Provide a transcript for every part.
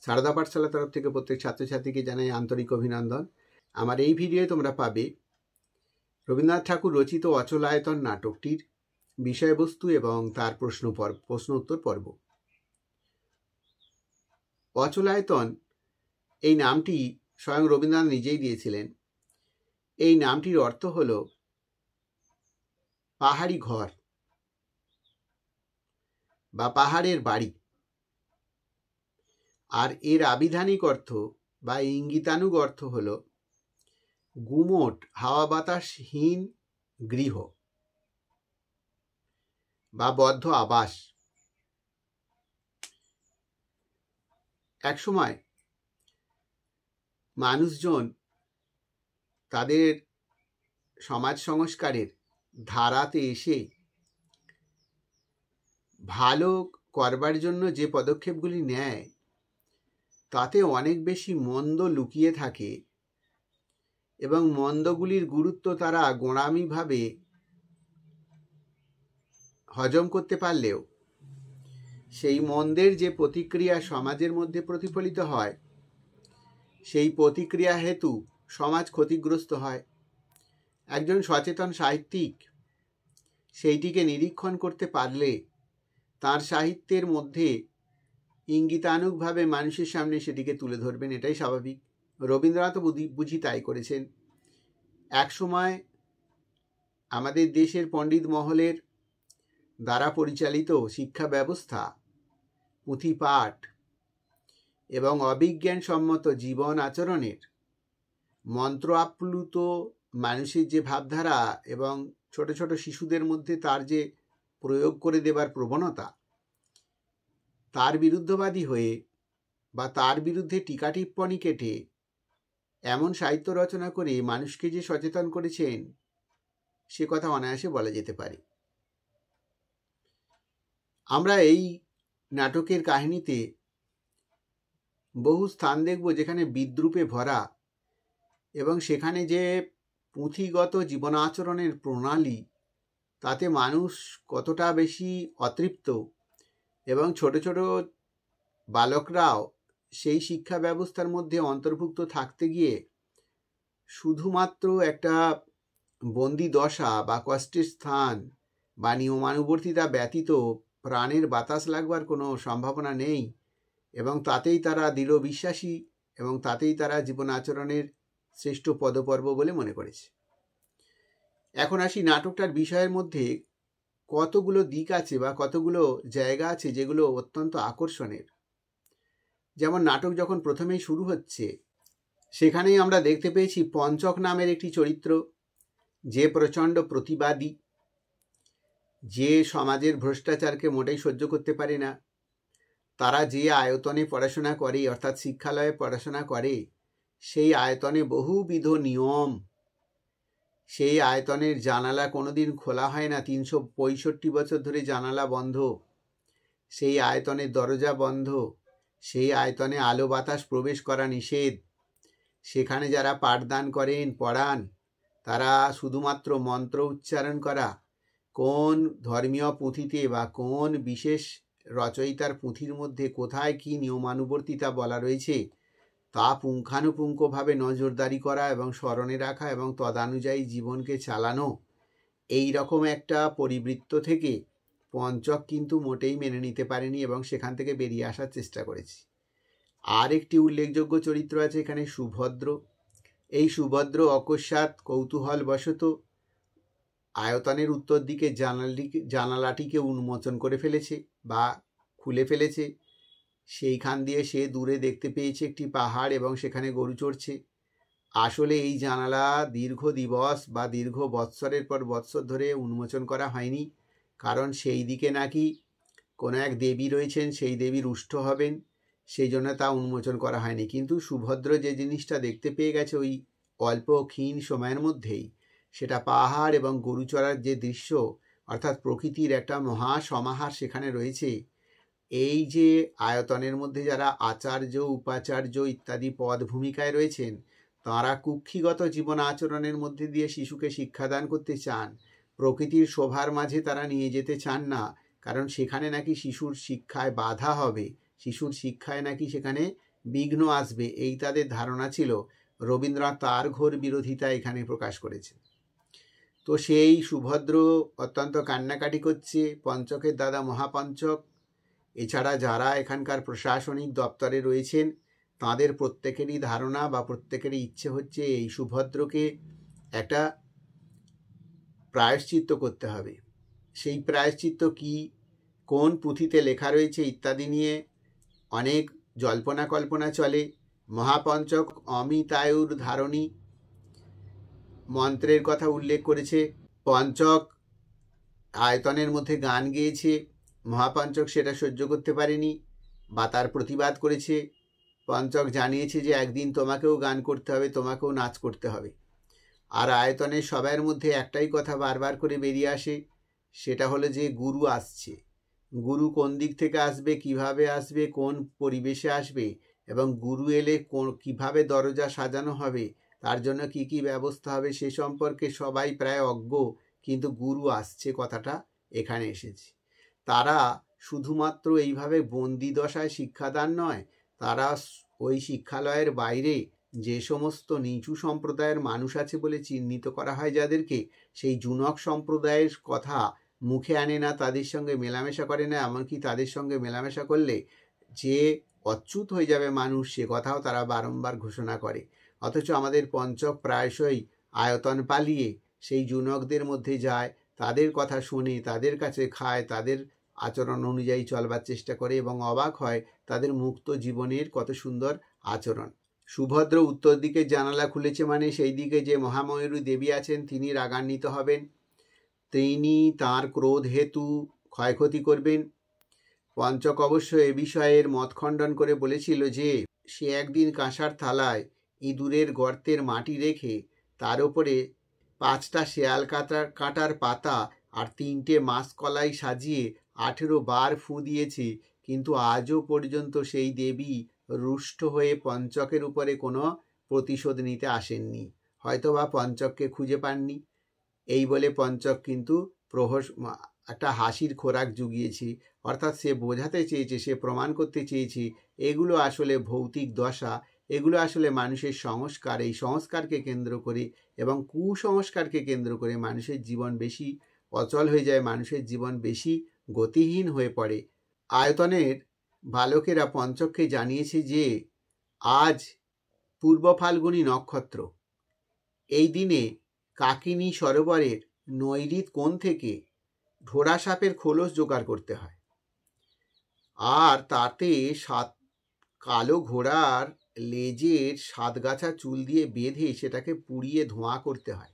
সারদা পাঠশালা তরফ থেকে প্রত্যেক ছাত্রছাত্রীকে জানাই আন্তরিক অভিনন্দন। আমার এই ভিডিওয়ে তোমরা পাবে রবীন্দ্রনাথ ঠাকুর রচিত অচলায়তন নাটকটির বিষয়বস্তু এবং তার প্রশ্ন উত্তর পর্ব। অচলায়তন এই নামটি স্বয়ং রবীন্দ্রনাথ নিজেই দিয়েছিলেন। এই নামটির অর্থ হল পাহাড়ি ঘর বা পাহাড়ের বাড়ি, আর এর আবিধানিক অর্থ বা ইঙ্গিতানুগ অর্থ হল গুমোট হাওয়া বাতাসহীন গৃহ বা বদ্ধ আবাস। একসময় মানুষজন তাদের সমাজ সংস্কারের ধারাতে এসে ভালো করবার জন্য যে পদক্ষেপগুলি নেয় তাতে অনেক বেশি মন্দ লুকিয়ে থাকে এবং মন্দগুলির গুরুত্ব তারা গোঁড়ামিভাবে হজম করতে পারলেও সেই মন্দের যে প্রতিক্রিয়া সমাজের মধ্যে প্রতিফলিত হয় সেই প্রতিক্রিয়া হেতু সমাজ ক্ষতিগ্রস্ত হয়। একজন সচেতন সাহিত্যিক সেইটিকে নিরীক্ষণ করতে পারলে তার সাহিত্যের মধ্যে ইঙ্গিতানুগভাবে মানুষের সামনে সেটিকে তুলে ধরবেন, এটাই স্বাভাবিক। রবীন্দ্রনাথ বুঝি তাই করেছেন। একসময় আমাদের দেশের পণ্ডিত মহলের দ্বারা পরিচালিত শিক্ষা ব্যবস্থা, পুঁথিপাঠ এবং অবিজ্ঞানসম্মত জীবন আচরণের মন্ত্র আপ্লুত মানুষের যে ভাবধারা এবং ছোট ছোট শিশুদের মধ্যে তার যে প্রয়োগ করে দেবার প্রবণতা, তার বিরুদ্ধবাদী হয়ে বা তার বিরুদ্ধে টিকা টিপ্পণী কেটে এমন সাহিত্য রচনা করে মানুষকে যে সচেতন করেছেন সে কথা অনায়াসে বলা যেতে পারে। আমরা এই নাটকের কাহিনীতে বহু স্থান দেখব যেখানে বিদ্রূপে ভরা এবং সেখানে যে পুঁথিগত জীবনাচরণের প্রণালী তাতে মানুষ কতটা বেশি অতৃপ্ত এবং ছোট ছোট বালকরাও সেই শিক্ষা ব্যবস্থার মধ্যে অন্তর্ভুক্ত থাকতে গিয়ে শুধুমাত্র একটা বন্দি দশা বা কষ্টের স্থান বা নিয়মানুবর্তিতা ব্যতীত প্রাণের বাতাস লাগবার কোনো সম্ভাবনা নেই এবং তাতেই তারা দৃঢ় বিশ্বাসী এবং তাতেই তারা জীবন আচরণের শ্রেষ্ঠ পদপর্ব বলে মনে করেছে। এখন আসি নাটকটার বিষয়ের মধ্যে কতগুলো দিক আছে বা কতগুলো জায়গা আছে যেগুলো অত্যন্ত আকর্ষণের। যেমন নাটক যখন প্রথমেই শুরু হচ্ছে সেখানেই আমরা দেখতে পেয়েছি পঞ্চক নামের একটি চরিত্র, যে প্রচণ্ড প্রতিবাদী, যে সমাজের ভ্রষ্টাচারকে মোটেই সহ্য করতে পারে না। তারা যে আয়তনে পড়াশোনা করে অর্থাৎ শিক্ষালয়ে পড়াশোনা করে সেই আয়তনে বহুবিধ নিয়ম, সেই আয়তনের জানালা কোনোদিন খোলা হয় না, 365 বছর ধরে জানালা বন্ধ, সেই আয়তনের দরজা বন্ধ, সেই আয়তনে আলো বাতাস প্রবেশ করা নিষেধ। সেখানে যারা পাঠদান করেন পড়ান তারা শুধুমাত্র মন্ত্র উচ্চারণ করা, কোন ধর্মীয় পুঁথিতে বা কোন বিশেষ রচয়িতার পুঁথির মধ্যে কোথায় কি নিয়মানুবর্তিতা বলা রয়েছে তা পুঙ্খানুপুঙ্খভাবে নজরদারি করা এবং স্মরণে রাখা এবং তদানুযায়ী জীবনকে চালানো, এই রকম একটা পরিবৃত্ত থেকে পঞ্চক কিন্তু মোটেই মেনে নিতে পারেনি এবং সেখান থেকে বেরিয়ে আসার চেষ্টা করেছে। আর একটি উল্লেখযোগ্য চরিত্র আছে এখানে, সুভদ্র। এই সুভদ্র অকস্মাৎ কৌতূহলবশত আয়তনের উত্তর দিকে জানালাটিকে উন্মোচন করে ফেলেছে বা খুলে ফেলেছে। সেইখান দিয়ে সে দূরে দেখতে পেয়েছে একটি পাহাড় এবং সেখানে গরু চড়ছে। আসলে এই জানালা দীর্ঘ দিবস বা দীর্ঘ বৎসরের পর বৎসর ধরে উন্মোচন করা হয়নি, কারণ সেই দিকে নাকি কোনো এক দেবী রয়েছেন, সেই দেবী রুষ্ট হবেন, সেই জন্য তা উন্মোচন করা হয়নি। কিন্তু সুভদ্র যে জিনিসটা দেখতে পেয়ে গেছে ওই অল্প ক্ষীণ সময়ের মধ্যেই, সেটা পাহাড় এবং গরু চড়ার যে দৃশ্য, অর্থাৎ প্রকৃতির একটা মহা সমাহার সেখানে রয়েছে। এই যে আয়তনের মধ্যে যারা আচার্য, উপাচার্য ইত্যাদি পদ ভূমিকায় রয়েছেন তাঁরা কুক্ষিগত জীবন আচরণের মধ্যে দিয়ে শিশুকে শিক্ষাদান করতে চান, প্রকৃতির শোভার মাঝে তারা নিয়ে যেতে চান না, কারণ সেখানে নাকি শিশুর শিক্ষায় বাধা হবে, শিশুর শিক্ষায় নাকি সেখানে বিঘ্ন আসবে, এই তাদের ধারণা ছিল। রবীন্দ্রনাথ তার ঘোর বিরোধিতা এখানে প্রকাশ করেছেন। তো সেই সুভদ্র অত্যন্ত কান্নাকাটি করছে। পঞ্চকের দাদা মহাপঞ্চক এছাড়া যারা এখানকার প্রশাসনিক দপ্তরে রয়েছেন তাদের প্রত্যেকেরই ধারণা বা প্রত্যেকেরই ইচ্ছে হচ্ছে এই সুভদ্রকে একটা প্রায়শ্চিত্ত করতে হবে। সেই প্রায়শ্চিত্ত কি, কোন পুঁথিতে লেখা রয়েছে ইত্যাদি নিয়ে অনেক জল্পনা কল্পনা চলে। মহাপঞ্চক অমিতায়ুর ধারণী মন্ত্রের কথা উল্লেখ করেছে। পঞ্চক আয়তনের মধ্যে গান গেয়েছে, মহাপঞ্চক সেটা সহ্য করতে পারেনি বা তার প্রতিবাদ করেছে। পঞ্চক জানিয়েছে যে একদিন তোমাকেও গান করতে হবে, তোমাকেও নাচ করতে হবে। আর আয়তনের সবার মধ্যে একটাই কথা বারবার করে বেরিয়ে আসে, সেটা হলো যে গুরু আসছে। গুরু কোন দিক থেকে আসবে, কিভাবে আসবে, কোন পরিবেশে আসবে, এবং গুরু এলে কিভাবে দরজা সাজানো হবে, তার জন্য কি কি ব্যবস্থা হবে সে সম্পর্কে সবাই প্রায় অজ্ঞ। কিন্তু গুরু আসছে কথাটা এখানে এসেছে। তারা শুধুমাত্র এইভাবে বন্দি দশায় শিক্ষাদান নয়, তারা ওই শিক্ষালয়ের বাইরে যে সমস্ত নিচু সম্প্রদায়ের মানুষ আছে বলে চিহ্নিত করা হয় যাদেরকে, সেই জুনক সম্প্রদায়ের কথা মুখে আনে না, তাদের সঙ্গে মেলামেশা করে না। এমনকি তাদের সঙ্গে মেলামেশা করলে যে অচ্যুত হয়ে যাবে মানুষ, সে কথাও তারা বারংবার ঘোষণা করে। অথচ আমাদের পঞ্চক প্রায়শই আয়তন পালিয়ে সেই জুনকদের মধ্যে যায়, তাদের কথা শুনে, তাদের কাছে খায়, তাদের আচরণ অনুযায়ী চলবার চেষ্টা করে এবং অবাক হয় তাদের মুক্ত জীবনের কত সুন্দর আচরণ। সুভদ্র উত্তর দিকে জানালা খুলেছে মানে সেই দিকে যে মহাময়ূরী দেবী আছেন তিনি রাগান্বিত হবেন, তিনি তাঁর ক্রোধ হেতু ক্ষয়ক্ষতি করবেন। পঞ্চক অবশ্য এ বিষয়ের মত খণ্ডন করে বলেছিল যে সে একদিন কাঁসার থালায় ইঁদুরের গর্তের মাটি রেখে তার উপরে 5টা শেয়াল কাঁটার পাতা আর 3টে মাসকলাই সাজিয়ে 18 বার ফু দিয়েছে, কিন্তু আজও পর্যন্ত সেই দেবী রুষ্ট হয়ে পঞ্চকের উপরে কোনো প্রতিশোধ নিতে আসেননি। হয়তোবা পঞ্চককে খুঁজে পাননি। এই বলে পঞ্চক কিন্তু একটা হাসির খোরাক জুগিয়েছে। অর্থাৎ সে বোঝাতে চেয়েছে, সে প্রমাণ করতে চেয়েছে এগুলো আসলে ভৌতিক দশা, এগুলো আসলে মানুষের সংস্কার। এই সংস্কারকে কেন্দ্র করে এবং কুসংস্কারকে কেন্দ্র করে মানুষের জীবন বেশি অচল হয়ে যায়, মানুষের জীবন বেশি গতিহীন হয়ে পড়ে। আয়তনের বালকেরা পঞ্চককে জানিয়েছে যে আজ পূর্ব ফাল্গুনী নক্ষত্র, এই দিনে কাকিনী সরোবরের নৈঋত কোণ থেকে ঢোড়া সাপের খোলস জোগাড় করতে হয়, আর তাতে কালো ঘোড়ার লেজের 7 গাছা চুল দিয়ে বেঁধে সেটাকে পুড়িয়ে ধোঁয়া করতে হয়।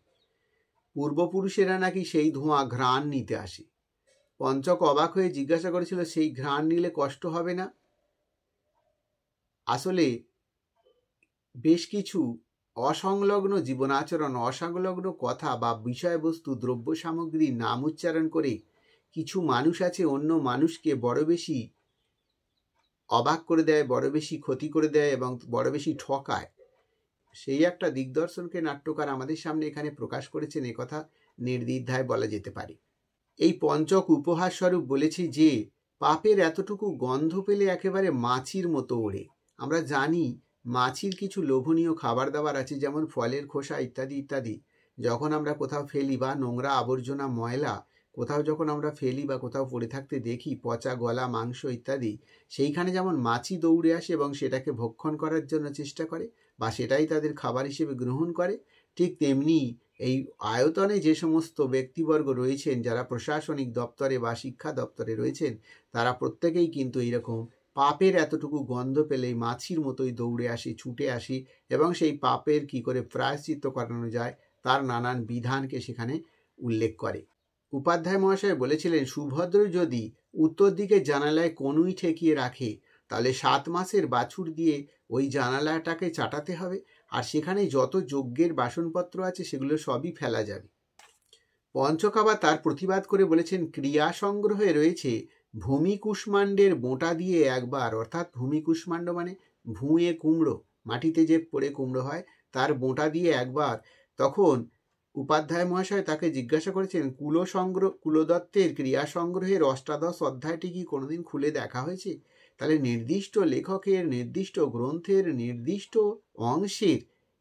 পূর্বপুরুষেরা নাকি সেই ধোঁয়া ঘ্রাণ নিতে আসে। পঞ্চক অবাক হয়ে জিজ্ঞাসা করেছিল, সেই ঘ্রাণ নিলে কষ্ট হবে না? আসলে বেশ কিছু অসংলগ্ন জীবনাচরণ, অসংলগ্ন কথা বা বিষয়বস্তু, দ্রব্য সামগ্রীর নাম উচ্চারণ করে কিছু মানুষ আছে অন্য মানুষকে বড় বেশি অবাক করে দেয়, বড় বেশি ক্ষতি করে দেয় এবং বড় বেশি ঠকায়। সেই একটা দিগদর্শনকে নাট্যকার আমাদের সামনে এখানে প্রকাশ করেছেন, একথা নির্দ্বিধায় বলা যেতে পারে। এই পঞ্চক উপহার স্বরূপ বলেছি যে পাপের এতটুকু গন্ধ পেলে একেবারে মাছির মতো ওড়ে। আমরা জানি মাছির কিছু লোভনীয় খাবার দাবার আছে, যেমন ফলের খোসা ইত্যাদি ইত্যাদি। যখন আমরা কোথাও ফেলি বা নোংরা আবর্জনা ময়লা কোথাও যখন আমরা ফেলি বা কোথাও পড়ে থাকতে দেখি, পচা গলা মাংস ইত্যাদি, সেইখানে যেমন মাছি দৌড়ে আসে এবং সেটাকে ভক্ষণ করার জন্য চেষ্টা করে বা সেটাই তাদের খাবার হিসেবে গ্রহণ করে, ঠিক তেমনি এই আয়তনে যে সমস্ত ব্যক্তিবর্গ রয়েছেন যারা প্রশাসনিক দপ্তরে বা শিক্ষা দপ্তরে রয়েছেন, তারা প্রত্যেকেই কিন্তু এইরকম পাপের এতটুকু গন্ধ পেলেই মাছির মতোই দৌড়ে আসে, ছুটে আসে এবং সেই পাপের কি করে প্রায়শ্চিত্ত করানো যায় তার নানান বিধানকে সেখানে উল্লেখ করে। উপাধ্যায় মহাশয় বলেছিলেন, সুভদ্র যদি উত্তর দিকে জানালায় কনুই ঠেকিয়ে রাখে তাহলে 7 মাসের বাছুর দিয়ে ওই জানালাটাকে চাটাতে হবে, আর সেখানে যত যজ্ঞের বাসনপত্র আছে সেগুলো সবই ফেলা যাবে। পঞ্চক আবার তার প্রতিবাদ করে বলেছেন, ক্রিয়া সংগ্রহে রয়েছে ভূমি কুষ্মাণ্ডের বোঁটা দিয়ে একবার, অর্থাৎ ভূমি কুষ্মাণ্ড মানে ভুঁয়ে কুমড়ো, মাটিতে যে পড়ে কুমড়ো হয়, তার বোঁটা দিয়ে একবার। তখন উপাধ্যায় মহাশয় তাকে জিজ্ঞাসা করেছেন, কুলদত্তের ক্রিয়া সংগ্রহের 18 অধ্যায়টি কি কোনোদিন খুলে দেখা হয়েছে? তাহলে নির্দিষ্ট লেখকের নির্দিষ্ট গ্রন্থের নির্দিষ্ট অংশের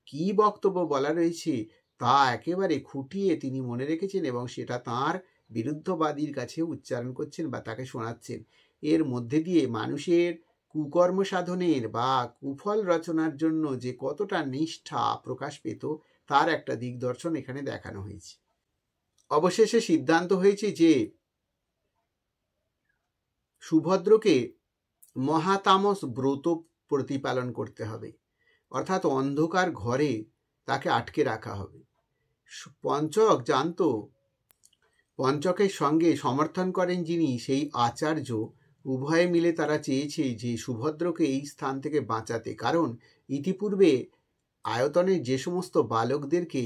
কি বক্তব্য বলা রয়েছে তা একেবারে খুঁটিয়ে তিনি মনে রেখেছেন এবং সেটা তাঁর বিরুদ্ধবাদীর কাছে উচ্চারণ করছেন বা তাকে শোনাচ্ছেন। এর মধ্যে দিয়ে মানুষের কুকর্ম সাধনের বা কুফল রচনার জন্য যে কতটা নিষ্ঠা প্রকাশ পেত তার একটা দিগদর্শন এখানে দেখানো হয়েছে। অবশেষে সিদ্ধান্ত হয়েছে যে সুভদ্রকে মহাতামস ব্রত প্রতিপালন করতে হবে, অর্থাৎ অন্ধকার ঘরে তাকে আটকে রাখা হবে। পঞ্চক জানত, পঞ্চকের সঙ্গে সমর্থন করেন যিনি সেই আচার্য, উভয়ে মিলে তারা চেয়েছে যে সুভদ্রকে এই স্থান থেকে বাঁচাতে। কারণ ইতিপূর্বে আয়তনের যে সমস্ত বালকদেরকে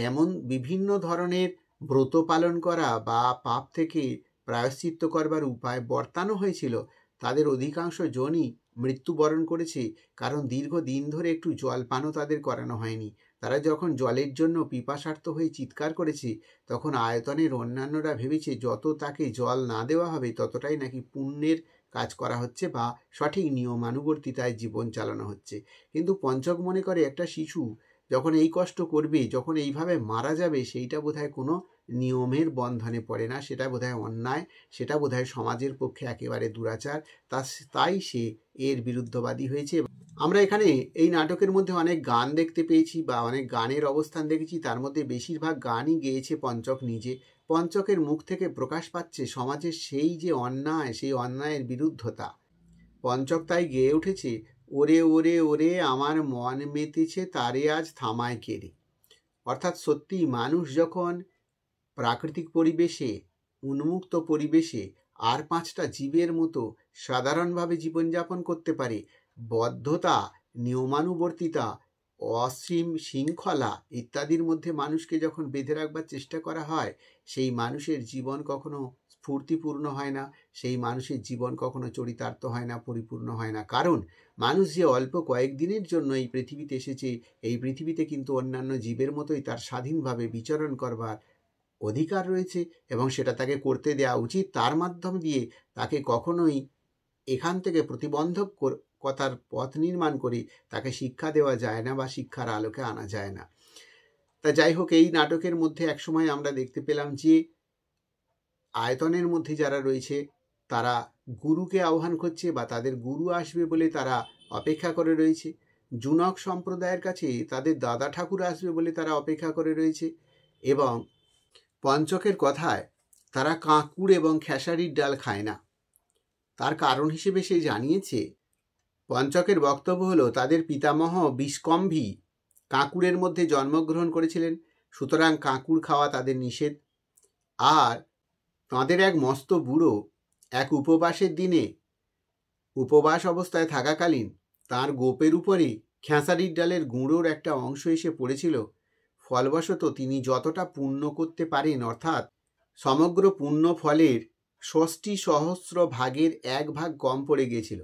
এমন বিভিন্ন ধরনের ব্রত পালন করা বা পাপ থেকে প্রায়শ্চিত্ত করবার উপায় বর্তানো হয়েছিল, তাদের অধিকাংশ জনই মৃত্যুবরণ করেছে, কারণ দীর্ঘদিন ধরে একটু জলপানও তাদের করানো হয়নি। তারা যখন জলের জন্য পিপাসার্ত হয়ে চিৎকার করেছে, তখন আয়তনের অন্যান্যরা ভেবেছে যত তাকে জল না দেওয়া হবে ততটাই নাকি পুণ্যের কাজ করা হচ্ছে বা সঠিক নিয়মানুবর্তিতায় জীবন চালানো হচ্ছে। কিন্তু পঞ্চক মনে করে একটা শিশু যখন এই কষ্ট করবে, যখন এইভাবে মারা যাবে, সেইটা বোধহয় কোনো নিয়মের বন্ধনে পড়ে না, সেটা বোধহয় অন্যায়, সেটা বোধহয় সমাজের পক্ষে একেবারে দুরাচার। তাই সে এর বিরুদ্ধবাদী হয়েছে। আমরা এখানে এই নাটকের মধ্যে অনেক গান দেখতে পেয়েছি বা অনেক গানের অবস্থান দেখেছি, তার মধ্যে বেশিরভাগ গানই গেয়েছে পঞ্চক নিজে। পঞ্চকের মুখ থেকে প্রকাশ পাচ্ছে সমাজের সেই যে অন্যায়, সেই অন্যায়ের বিরুদ্ধতা। পঞ্চক তাই গেয়ে উঠেছে, ওরে ওরে ওরে আমার মন মেতেছে তারে আজ থামায় কেড়ে। অর্থাৎ সত্যি মানুষ যখন প্রাকৃতিক পরিবেশে, উন্মুক্ত পরিবেশে আর পাঁচটা জীবের মতো সাধারণভাবে জীবনযাপন করতে পারে, বদ্ধতা, নিয়মানুবর্তিতা, অসীম শৃঙ্খলা ইত্যাদির মধ্যে মানুষকে যখন বেঁধে রাখবার চেষ্টা করা হয়, সেই মানুষের জীবন কখনো স্ফূর্তিপূর্ণ হয় না, সেই মানুষের জীবন কখনো চরিতার্থ হয় না, পরিপূর্ণ হয় না। কারণ মানুষ যে অল্প কয়েকদিনের জন্য এই পৃথিবীতে এসেছে, এই পৃথিবীতে কিন্তু অন্যান্য জীবের মতোই তার স্বাধীনভাবে বিচরণ করবার অধিকার রয়েছে এবং সেটা তাকে করতে দেওয়া উচিত। তার মাধ্যম দিয়ে তাকে কখনোই এখান থেকে প্রতিবন্ধক কথার পথ নির্মাণ করে তাকে শিক্ষা দেওয়া যায় না বা শিক্ষার আলোকে আনা যায় না। তা যাই হোক, এই নাটকের মধ্যে একসময় আমরা দেখতে পেলাম যে আয়তনের মধ্যে যারা রয়েছে তারা গুরুকে আহ্বান করছে বা তাদের গুরু আসবে বলে তারা অপেক্ষা করে রয়েছে। জুনক সম্প্রদায়ের কাছে তাদের দাদা ঠাকুর আসবে বলে তারা অপেক্ষা করে রয়েছে এবং পঞ্চকের কথায় তারা কাঁকুড় এবং খেসারির ডাল খায় না। তার কারণ হিসেবে সে জানিয়েছে, পঞ্চকের বক্তব্য হলো তাদের পিতামহ বিষ্কম্ভী কাঁকুড়ের মধ্যে জন্মগ্রহণ করেছিলেন, সুতরাং কাঁকুড় খাওয়া তাদের নিষেধ। আর তাঁদের এক মস্ত বুড়ো এক উপবাসের দিনে উপবাস অবস্থায় থাকাকালীন তার গোপের উপরে খেসারির ডালের গুঁড়োর একটা অংশ এসে পড়েছিল। ফলবশত তিনি যতটা পুণ্য করতে পারেন, অর্থাৎ সমগ্র পুণ্য ফলের ৬০ সহস্র ভাগের ১ ভাগ কম পড়ে গিয়েছিল।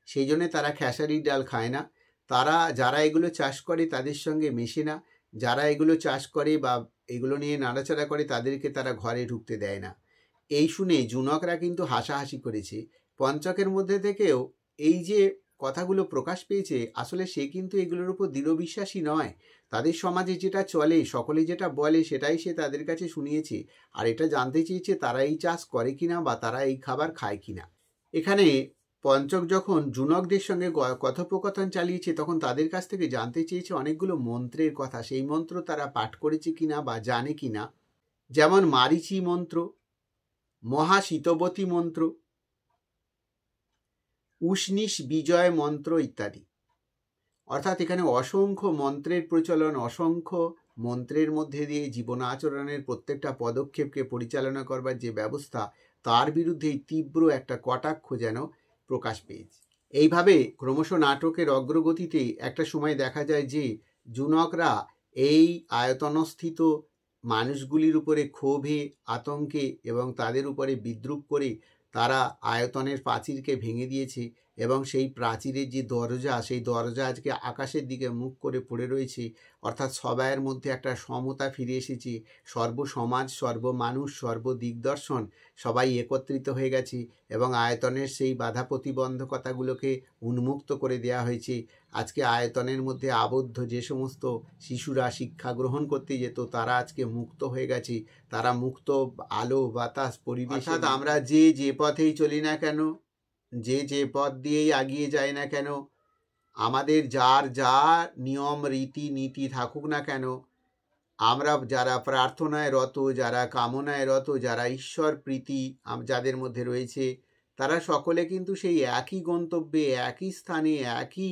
সেই জন্যে তারা খেসারির ডাল খায় না। তারা যারা এগুলো চাষ করে তাদের সঙ্গে মেশে না, যারা এগুলো চাষ করে বা এগুলো নিয়ে নাড়াচাড়া করে তাদেরকে তারা ঘরে ঢুকতে দেয় না। এই শুনে জুনকরা কিন্তু হাসাহাসি করেছে। পঞ্চকের মধ্যে থেকেও এই যে কথাগুলো প্রকাশ পেয়েছে, আসলে সে কিন্তু এগুলোর উপর দৃঢ় বিশ্বাসী নয়। তাদের সমাজে যেটা চলে, সকলে যেটা বলে সেটাই সে তাদের কাছে শুনিয়েছে, আর এটা জানতে চেয়েছে তারা এই চাষ করে কিনা বা তারা এই খাবার খায় কিনা। এখানে পঞ্চক যখন জুনকদের সঙ্গে কথোপকথন চালিয়েছে, তখন তাদের কাছ থেকে জানতে চেয়েছে অনেকগুলো মন্ত্রের কথা, সেই মন্ত্র তারা পাঠ করেছে কিনা বা জানে কিনা। যেমন মারিচি মন্ত্র, মহাশীতবতী মন্ত্র, উষ্ণিস বিজয় মন্ত্র ইত্যাদি। অর্থাৎ এখানে অসংখ্য মন্ত্রের প্রচলন, অসংখ্য মন্ত্রের মধ্যে দিয়ে জীবন আচরণের প্রত্যেকটা পদক্ষেপকে পরিচালনা করবার যে ব্যবস্থা, তার বিরুদ্ধেই তীব্র একটা কটাক্ষ যেন প্রকাশ পেয়েছে। এইভাবে ক্রমশ নাটকের অগ্রগতিতে একটা সময় দেখা যায় যে জুনকরা এই আয়তনস্থিত মানুষগুলির উপরে ক্ষোভে, আতঙ্কে এবং তাদের উপরে বিদ্রুপ করে তারা আয়তনের প্রাচীরকে ভেঙে দিয়েছে এবং সেই প্রাচীরের যে দরজা, সেই দরজা আজকে আকাশের দিকে মুখ করে পড়ে রয়েছে, অর্থাৎ সবাইয়ের মধ্যে একটা সমতা ফিরে এসেছে, সর্বসমাজ, সর্বমানুষ, সর্বদিগদর্শন সবাই একত্রিত হয়ে গেছে এবং আয়তনের সেই বাধা প্রতিবন্ধকতাগুলোকে উন্মুক্ত করে দেওয়া হয়েছে। আজকে আয়তনের মধ্যে আবদ্ধ যে সমস্ত শিশুরা শিক্ষা গ্রহণ করতে যেত, তারা আজকে মুক্ত হয়ে গেছে, তারা মুক্ত আলো বাতাস পরিবেশ। অর্থাৎ আমরা যে পথেই চলি না কেন, যে পথ দিয়েই এগিয়ে যাই না কেন, আমাদের যার যা নিয়ম রীতি নীতি থাকুক না কেন, আমরা যারা প্রার্থনায় রত, যারা কামনায় রত, যারা ঈশ্বর প্রীতি যাদের মধ্যে রয়েছে, তারা সকলে কিন্তু সেই একই গন্তব্যে, একই স্থানে, একই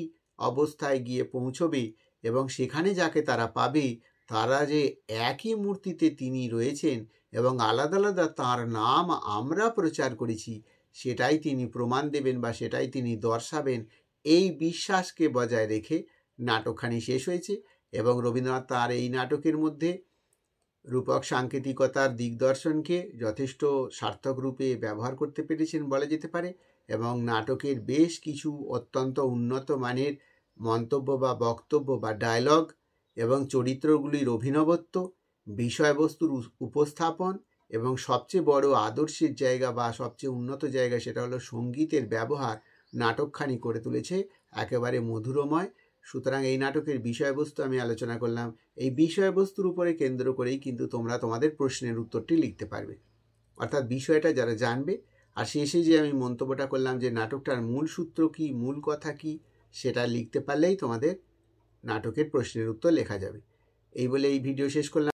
অবস্থায় গিয়ে পৌঁছবে এবং সেখানে যাকে তারা পাবে, তারা যে একই মূর্তিতে তিনি রয়েছেন এবং আলাদা আলাদা তাঁর নাম আমরা প্রচার করেছি, সেটাই তিনি প্রমাণ দেবেন বা সেটাই তিনি দর্শাবেন। এই বিশ্বাসকে বজায় রেখে নাটকখানি শেষ হয়েছে এবং রবীন্দ্রনাথ তাঁর এই নাটকের মধ্যে রূপক সাংকেতিকতার দিগদর্শনকে যথেষ্ট সার্থক রূপে ব্যবহার করতে পেরেছেন বলা যেতে পারে এবং নাটকের বেশ কিছু অত্যন্ত উন্নত মানের মন্তব্য বা বক্তব্য বা ডায়লগ এবং চরিত্রগুলির অভিনবত্ব, বিষয়বস্তুর উপস্থাপন এবং সবচেয়ে বড় আদর্শের জায়গা বা সবচেয়ে উন্নত জায়গা, সেটা হলো সঙ্গীতের ব্যবহার, নাটকখানি করে তুলেছে একেবারে মধুরময়। সুতরাং এই নাটকের বিষয়বস্তু আমি আলোচনা করলাম, এই বিষয়বস্তুর উপরে কেন্দ্র করেই কিন্তু তোমরা তোমাদের প্রশ্নের উত্তরটি লিখতে পারবে, অর্থাৎ বিষয়টা যারা জানবে। আর শেষে যে আমি মন্তব্যটা করলাম যে নাটকটার মূল সূত্র কি, মূল কথা কি, সেটা লিখতে পারলেই তোমাদের নাটকের প্রশ্নের উত্তর লেখা যাবে। এই বলে এই ভিডিও শেষ করলাম।